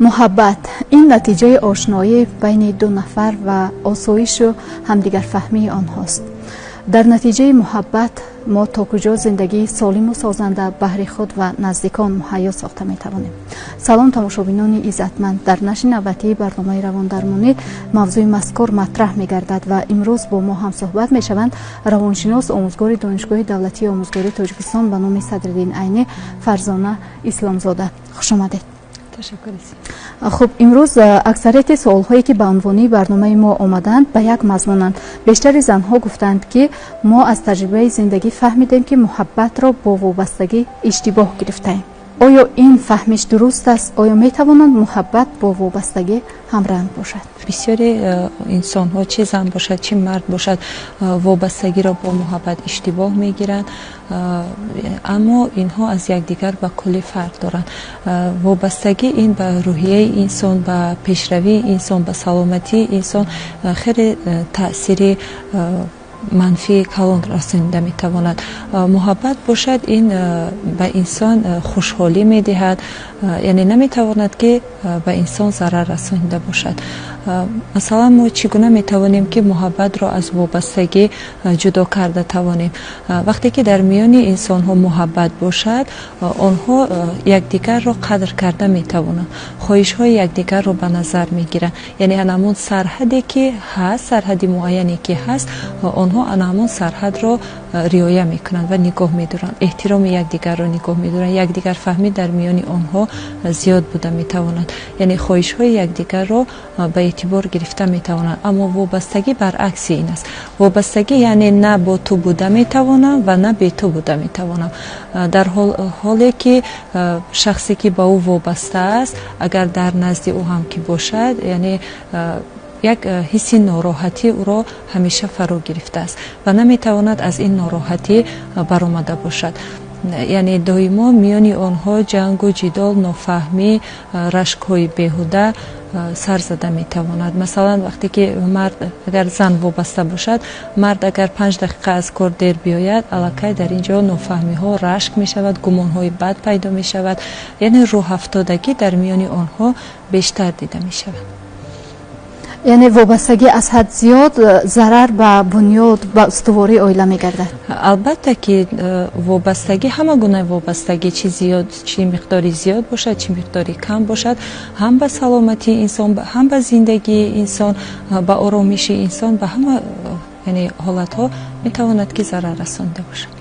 муҳаббат ин натиҷаи ошноӣ байни ду нафар ва осоишу ҳамдигарфаҳмии онҳост. дар натиҷаи муҳаббат мо то куҷо зиндагии солиму созанда баҳри худ ва наздикон муҳайё сохта метавонем. салом тамошобинони иззатманд, дар нашри навбатии барномаи равондармонӣ мавзӯи мазкур матраҳ мегардад ва имрӯз бо мо ҳамсӯҳбат мешаванд равоншинос омӯзгори донишгоҳи давлатии омӯзгории Тоҷикистон ба номи Садриддин Айнӣ Фарзона Исломзода. хуш омадед. خب امروز اکثریت سوالهایی که به عنوانی برنامه ما آمدند به یک مضمونند. بیشتر زنها گفتند که ما از تجربه زندگی فهمیدیم که محبت را با وابستگی اشتباه گرفتیم. آیا این فهمش درست است؟ آیا می توانند محبت با وابستگی همرنگ باشد؟ بسیاری انسان ها چه زن باشد چه مرد باشد وابستگی را با محبت اشتباه می گیرند، اما اینها از یکدیگر به کلی فرق دارند. وابستگی این به روحیه انسان، به پیشروی انسان، به سلامتی انسان خیلی تأثیر منفی کلان رسانیده می تواند. محبت باشد این به انسان خوشحالی می دهد، یعنی نمی تواند که به انسان ضرر رسانیده باشد. مثلا ما چگونه می توانیم که محبت را از وابستگی جدا کرده توانیم؟ وقتی که در میان انسان ها محبت باشد، آنها یکدیگر را قدر کرده می توانند، خواهش های یکدیگر را به نظر می گیرند. یعنی همون سرحدی که هست، سرحدی معینی که هست، آنها همون سرحد را رعایت می کنند و نگاه می دارند، احترام یکدیگر را نگاه می دارند. یکدیگر فهمی در میان آنها زیاد بوده می توانند، یعنی خواهش های یکدیگر را به اعتبار گرفته می توانند. اما وابستگی برعکس این است. وابستگی یعنی نه با تو بوده می توانم و نه به تو بوده می توانم. در حالی که شخصی که با او وابسته است اگر در نزد او هم که باشد، یعنی یک حس ناراحتی او را همیشه فرا گرفته است و نمی تواند از این ناراحتی برآمده باشد. یعنی دائما میان آنها جنگ و جدال، نافهمی، رشک‌های بیهوده سر زده می تواند. مثلا وقتی که مرد اگر زن وابسته باشد، مرد اگر 5 دقیقه از کار دیر بیاید، الکی در اینجا نافهمی ها رشک می شود، گمان های بد پیدا می شود، یعنی راه افتادگی در میان آنها بیشتر دیده می شود. یعنی وابستگی از حد زیاد ضرر به بنیاد و استواری عائله می‌گردد. البته که وابستگی، همه گونه وابستگی، چه مقداری زیاد باشد چه مقداری کم باشد، هم به سلامتی انسان، هم به زندگی انسان، به آرامش انسان، به همه یعنی حالت ها میتواند که ضرر رسانده باشد.